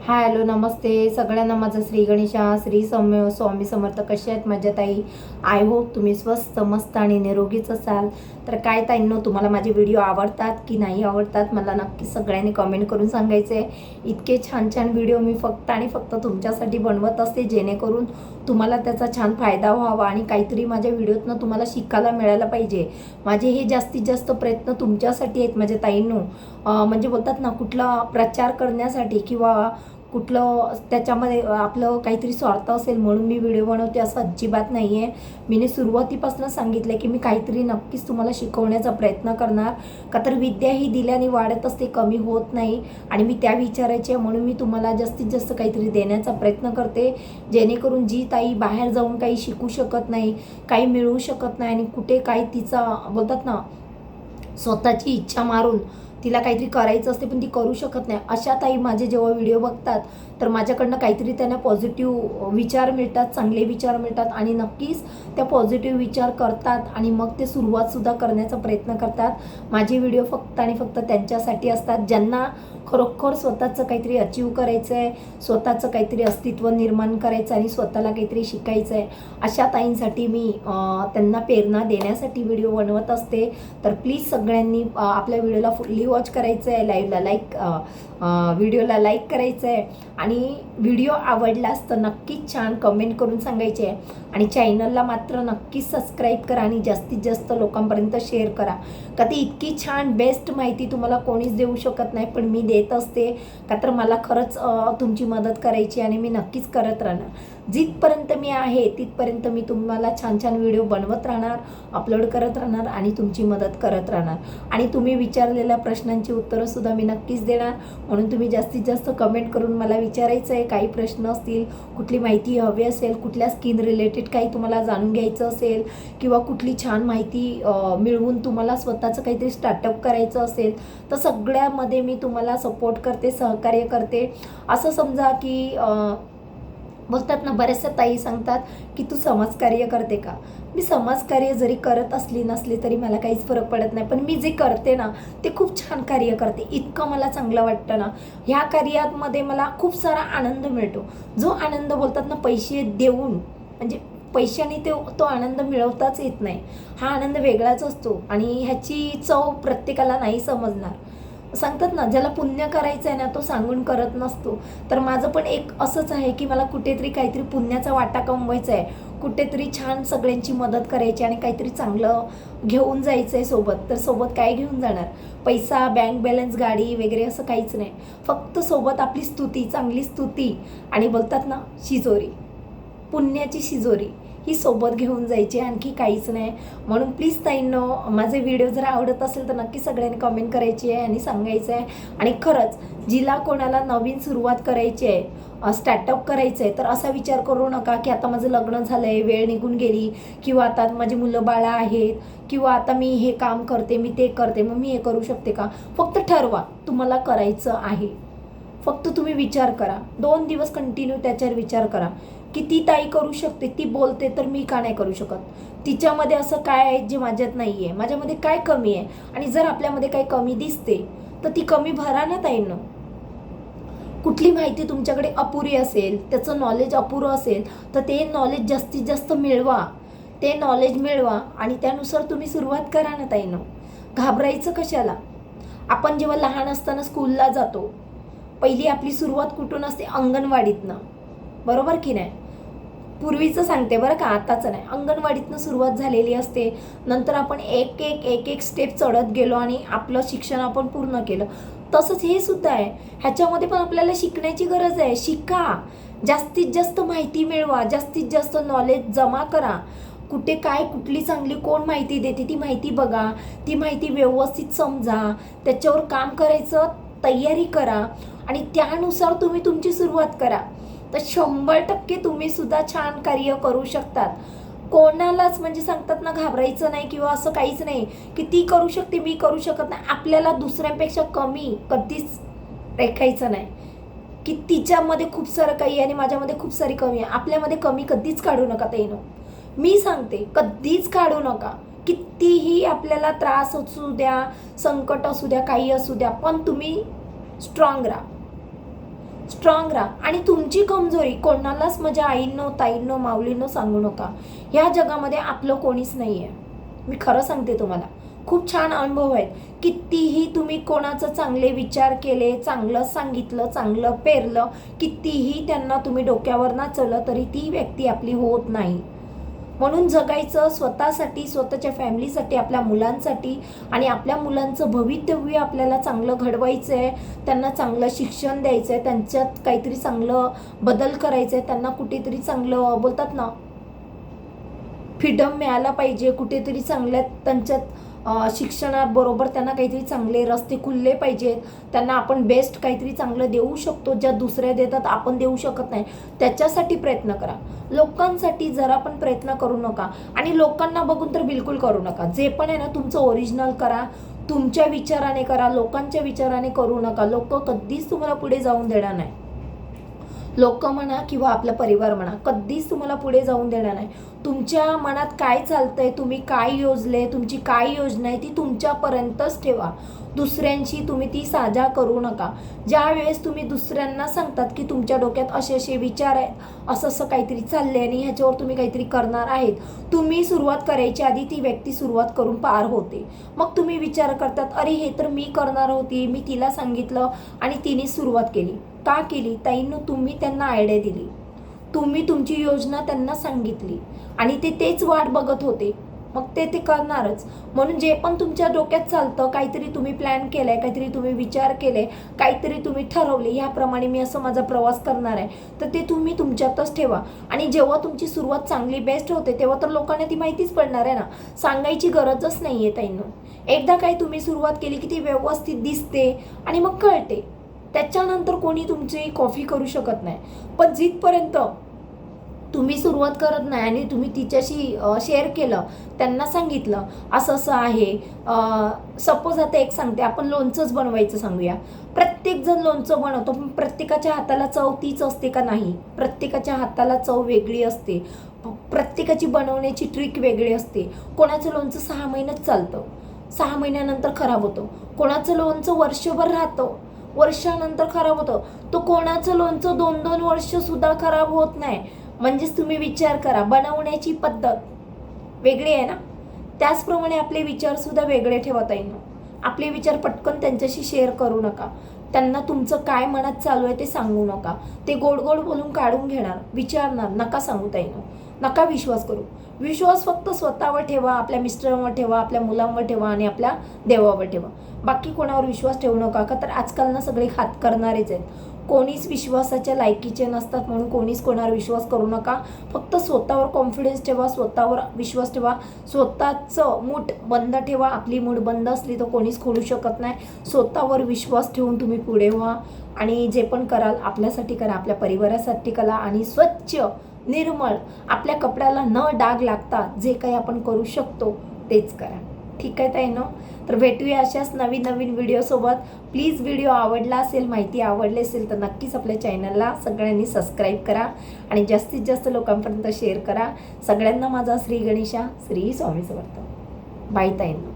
Hi hello नमस्ते सगळ्यांना, माझं श्री गणेशा श्री स्वामी समर्थ. कसे आहेत माझ्या ताई? आय होप तुम्ही स्वस्त मस्त आणि निरोगीच असाल. तर काय ताईंनो, तुम्हाला माझे व्हिडिओ आवडतात की नाही आवडतात मला नक्की सगळ्यांनी कमेंट करून सांगायचं आहे. इतके छान छान व्हिडिओ मी फक्त आणि फक्त तुमच्यासाठी बनवत असते, जेणेकरून तुम्हाला त्याचा छान फायदा व्हावा आणि काहीतरी माझ्या व्हिडिओतनं तुम्हाला शिकायला मिळायला पाहिजे. माझे हे जास्तीत जास्त प्रयत्न तुमच्यासाठी आहेत माझ्या ताईंनो. म्हणजे बोलतात ना, कुठला प्रचार करण्यासाठी किंवा कुठलं त्याच्यामध्ये आपलं काहीतरी स्वार्थ असेल म्हणून मी व्हिडिओ बनवते असं अजिबात नाही आहे. मी सुरुवातीपासून सांगितलं की मी काहीतरी नक्कीच तुम्हाला शिकवण्याचा प्रयत्न करणार. का तर विद्या ही दिल्याने वाढत असते, कमी होत नाही. आणि मी त्या विचारायचे म्हणून मी तुम्हाला जास्तीत जास्त काहीतरी देण्याचा प्रयत्न करते, जेणेकरून जी ताई बाहेर जाऊन काही शिकू शकत नाही, काही मिळवू शकत नाही आणि कुठे काही तिचा बोलतात ना स्वतःची इच्छा मारून तिला काहीतरी करायचं असते पण ती करू शकत नाही, अशा ताई माझे जेव्हा व्हिडिओ बघतात तर माझ्याकडनं काहीतरी त्यांना पॉझिटिव्ह विचार मिळतात, चांगले विचार मिळतात आणि नक्कीच त्या पॉझिटिव्ह विचार करतात आणि मग ते सुरुवातसुद्धा करण्याचा प्रयत्न करतात. माझे व्हिडिओ फक्त आणि फक्त त्यांच्यासाठी असतात ज्यांना खरोखर स्वतःचं काहीतरी अचीव करायचं आहे, स्वतःचं काहीतरी अस्तित्व निर्माण करायचं आणि स्वतःला काहीतरी शिकायचं आहे. अशा ताईंसाठी मी त्यांना प्रेरणा देण्यासाठी व्हिडिओ बनवत असते. तर प्लीज सगळ्यांनी आपल्या व्हिडिओला फुल्ली वॉच करायचं आहे, लाईव्हला लाईक व्हिडिओला लाईक करायचं आहे आणि व्हिडिओ आवडलास तर नक्कीच छान कमेंट करून सांगायचे आहे. आणि चॅनलला मात्र नक्कीच सबस्क्राईब करा आणि जास्तीत जास्त लोकांपर्यंत शेअर करा. का ती इतकी छान बेस्ट माहिती तुम्हाला कोणीच देऊ शकत नाही, पण मी देत असते. का तर मला खरंच तुमची मदत करायची आणि मी नक्कीच करत राहणार. जिथपर्यंत मी आहे तिथपर्यंत मी तुम्हाला छान छान व्हिडिओ बनवत राहणार, अपलोड करत राहणार आणि तुमची मदत करत राहणार. आणि तुम्ही विचारलेल्या प्रश्नांची उत्तरंसुद्धा मी नक्कीच देणार. म्हणून तुम्ही जास्तीत जास्त कमेंट करून मला विचारायचं आहे. काही प्रश्न असतील, कुठली माहिती हवी असेल, कुठल्या स्किन रिलेटेड काही तुम्हाला जाणून घ्यायचं असेल किंवा कुठली छान माहिती मिळवून तुम्हाला स्वतःचं काहीतरी स्टार्टअप करायचं असेल तर सगळ्यामध्ये मी तुम्हाला सपोर्ट करते, सहकार्य करते. असं समजा की बोलतात ना, बऱ्याचशा ताई सांगतात की तू समाजकार्य करते का? मी समाजकार्य जरी करत असली नसली तरी मला काहीच फरक पडत नाही, पण मी जे करते ना ते खूप छान कार्य करते. इतकं मला चांगलं वाटतं ना, ह्या कार्यामध्ये मला खूप सारा आनंद मिळतो. जो आनंद बोलतात ना पैसे देऊन, म्हणजे पैशाने तो आनंद मिळवताच येत नाही. हा आनंद वेगळाच असतो आणि ह्याची चव प्रत्येकाला नाही समजणार. सांगतात ना, ज्याला पुण्य करायचं आहे ना तो सांगून करत नसतो. तर माझं पण एक असंच आहे की मला कुठेतरी काहीतरी पुण्याचा वाटा कमवायचा आहे, कुठेतरी छान सगळ्यांची मदत करायची आणि काहीतरी चांगलं घेऊन जायचं आहे सोबत. तर सोबत काय घेऊन जाणार? पैसा, बँक बॅलन्स, गाडी वगैरे असं काहीच नाही. फक्त सोबत आपली स्तुती, चांगली स्तुती आणि बोलतात ना शिजोरी, पुण्याची शिजोरी ही सोबत घेऊन जायची, आणखी काहीच नाही. म्हणून प्लीज ताईंनो, माझे व्हिडिओ जर आवडत असेल तर नक्की सगळ्यांनी कमेंट करायची आहे आणि सांगायचं आहे. आणि खरंच जिला कोणाला नवीन सुरुवात करायची आहे, स्टार्टअप करायचं आहे, तर असा विचार करू नका की आता माझं लग्न झालं आहे, वेळ निघून गेली किंवा आता माझी मुलं बाळं आहेत किंवा आता मी हे काम करते, मी ते करते, मग मी हे करू शकते का? फक्त ठरवा तुम्हाला करायचं आहे. फक्त तुम्ही विचार करा, 2 दिवस कंटिन्यू त्याच्यावर विचार करा की ती ताई करू शकते, ती बोलते, तर मी का नाही करू शकत? तिच्यामध्ये असं काय आहे जे माझ्यात नाही आहे? माझ्यामध्ये काय कमी आहे? आणि जर आपल्यामध्ये काही कमी दिसते तर ती कमी भरा ना ताईंनो. कुठली माहिती तुमच्याकडे अपुरी असेल, त्याचं नॉलेज अपुरं असेल तर ते नॉलेज जास्तीत जास्त मिळवा. ते नॉलेज मिळवा आणि त्यानुसार तुम्ही सुरुवात करा ना ताईंनो. घाबरायचं कशाला? आपण जेव्हा लहान असताना स्कूलला जातो, पहिली आपली सुरुवात कुठून असते? अंगणवाडीतनं, बरोबर की नाही? पूर्वीचं सांगते बरं का, आताचं नाही. अंगणवाडीतनं सुरुवात झालेली असते. नंतर आपण एक एक एक एक स्टेप चढत गेलो आणि आपलं शिक्षण आपण पूर्ण केलं. तसंच हे सुद्धा आहे. ह्याच्यामध्ये पण आपल्याला शिकण्याची गरज आहे. शिका, जास्तीत जास्त माहिती मिळवा, जास्तीत जास्त नॉलेज जमा करा. कुठे काय, कुठली चांगली कोण माहिती देते ती माहिती बघा, ती माहिती व्यवस्थित समजा, त्याच्यावर काम करायचं तयारी करा आणि त्यानुसार तुम्ही तुमची सुरुवात करा. तर 100% तुम्ही सुद्धा छान कार्य करू शकतात. कोणालाच म्हणजे सांगतात ना, घाबरायचं नाही किंवा असं काहीच नाही की ती करू शकते, मी करू शकत नाही. आपल्याला दुसऱ्यांपेक्षा कमी कधीच रेखायचं नाही की तिच्यामध्ये खूप सारं काही आणि माझ्यामध्ये खूप सारी कमी आहे. आपल्यामध्ये कमी कधीच काढू नका ताईंनो. मी सांगते, कधीच काढू नका. कितीही आपल्याला त्रास असू द्या, संकट असू द्या, काही असू द्या, पण तुम्ही स्ट्रॉंग राहा. स्ट्रॉंग राहा. आणि तुमची कमजोरी कोणालाच माझ्या आईंनो, ताईंनो, माऊलींनो सांगू नका. ह्या जगामध्ये आपलं कोणीच नाही आहे. मी खरं सांगते तुम्हाला, खूप छान अनुभव आहेत. कितीही तुम्ही कोणाचं चांगले विचार केले, चांगलं सांगितलं, चांगलं पेरलं, कितीही त्यांना तुम्ही डोक्यावर नाचवलं तरी ती व्यक्ती आपली होत नाही. म्हणून जगायचं स्वतःसाठी, स्वतःच्या फॅमिलीसाठी, आपल्या मुलांसाठी. आणि आपल्या मुलांचं भवितव्य आपल्याला चांगलं घडवायचं आहे, त्यांना चांगलं शिक्षण द्यायचं आहे, त्यांच्यात काहीतरी चांगलं बदल करायचं आहे, त्यांना कुठेतरी चांगलं बोलतात ना फ्रीडम मिळायला पाहिजे, कुठेतरी चांगल्या त्यांच्यात शिक्षणाबरोबर त्यांना काहीतरी चांगले रस्ते खुलले पाहिजेत, त्यांना आपण बेस्ट काहीतरी चांगलं देऊ शकतो, ज्या दुसऱ्या देतात आपण देऊ शकत नाही, त्याच्यासाठी प्रयत्न करा. लोकांसाठी जरा पण प्रयत्न करू नका. आणि लोकांना बघून तर बिलकुल करू नका. जे पण आहे ना तुमचं ओरिजिनल करा, तुमच्या विचाराने करा, लोकांच्या विचाराने करू नका. लोक कधीच तुम्हाला पुढे जाऊन देणार नाही. लोक म्हणा किंवा आपला परिवार म्हणा, कधीच तुम्हाला पुढे जाऊन देणार नाही. तुमच्या मनात काय चालतंय, तुम्ही काय योजले, तुमची काय योजना आहे ती तुमच्यापर्यंतच ठेवा. दुसऱ्यांशी तुम्ही ती साझा करू नका. ज्या वेळेस तुम्ही दुसऱ्यांना सांगतात की तुमच्या डोक्यात असे असे विचार आहेत, असं असं काहीतरी चाललंय आणि ह्याच्यावर तुम्ही काहीतरी करणार आहेत, तुम्ही सुरुवात करायच्या आधी ती व्यक्ती सुरुवात करून पार होते. मग तुम्ही विचार करतात, अरे हे तर मी करणार होती, मी तिला सांगितलं आणि तिने सुरुवात केली. का केली? ताईंनो, तुम्ही त्यांना आयडिया दिली, तुम्ही तुमची योजना त्यांना सांगितली आणि ते तेच वाट बघत होते. मग ते करणारच. म्हणून जे पण तुमच्या डोक्यात चालतं, काहीतरी तुम्ही प्लॅन केलाय, काहीतरी तुम्ही विचार केले, काहीतरी तुम्ही ठरवले, ह्याप्रमाणे मी असं माझा प्रवास करणार आहे, तर ते तुम्ही तुमच्यातच ठेवा. आणि जेव्हा तुमची सुरुवात चांगली बेस्ट होते तेव्हा तर लोकांना ती माहितीच पडणार आहे ना. सांगायची गरजच नाही आहे ताईंनो. एकदा काही तुम्ही सुरुवात केली की ती व्यवस्थित दिसते आणि मग कळते. त्याच्यानंतर कोणी तुमची कॉफी करू शकत नाही. पण जिथपर्यंत तुम्ही सुरुवात करत नाही आणि तुम्ही तिच्याशी शेअर केलं, त्यांना सांगितलं असं असं आहे. सपोज आता एक सांगते, आपण लोणचंच बनवायचं सांगूया. प्रत्येकजण लोणचं बनवतो, पण प्रत्येकाच्या हाताला चव तीच असते का? नाही. प्रत्येकाच्या हाताला चव वेगळी असते, प्रत्येकाची बनवण्याची ट्रिक वेगळी असते. कोणाचं लोणचं 6 महिन्यात चालतं, 6 महिन्यानंतर खराब होतं. कोणाचं लोणचं वर्षभर राहतं, वर्षानंतर खराब होतं. तो कोणाचं लोणचं 2-2 वर्ष सुद्धा खराब होत नाही. म्हणजेच तुम्ही विचार करा, बनवण्याची पद्धत वेगळी आहे ना. त्याचप्रमाणे आपले विचार सुद्धा वेगळे ठेवता येईल. आपले विचार पटकन त्यांच्याशी शेअर करू नका. त्यांना तुमचं काय मनात चालू आहे ते सांगू नका. ते गोड गोड बोलून काढून घेणार, विचारणार, नका सांगू ताईंनो. नका विश्वास करू. विश्वास फक्त स्वतःवर ठेवा, आपल्या मिस्टरांवर ठेवा, आपल्या मुलांवर ठेवा आणि आपल्या देवावर ठेवा. बाकी कोणावर विश्वास ठेवू नका. का तर आजकाल ना सगळे हात करणारेच आहेत. कोणीच विश्वासाच्या लायकीचे नसतात, म्हणून कोणीच कोणावर विश्वास करू नका. फक्त स्वतःवर कॉन्फिडन्स ठेवा, स्वतःवर विश्वास ठेवा, स्वतःचं मूठ बंद ठेवा. आपली मूठ बंद असली तर कोणीच खोलू शकत नाही. स्वतःवर विश्वास ठेवून तुम्ही पुढे व्हा आणि जे पण कराल आपल्यासाठी करा, आपल्या परिवारासाठी करा आणि स्वच्छ निर्मळ आपल्या कपड्याला न डाग लागता जे काही आपण करू शकतो तेच करा. ठीक आहे ताईंनो, तर भेटूया अशाच नवीन नवीन व्हिडिओसोबत. प्लीज व्हिडिओ आवडला असेल, माहिती आवडली असेल तर नक्कीच आपल्या चॅनलला सगळ्यांनी सबस्क्राईब करा आणि जास्तीत जास्त लोकांपर्यंत शेअर करा. सगळ्यांना माझा श्री गणेशा, श्री स्वामी समर्थ. बाय ताईंनो.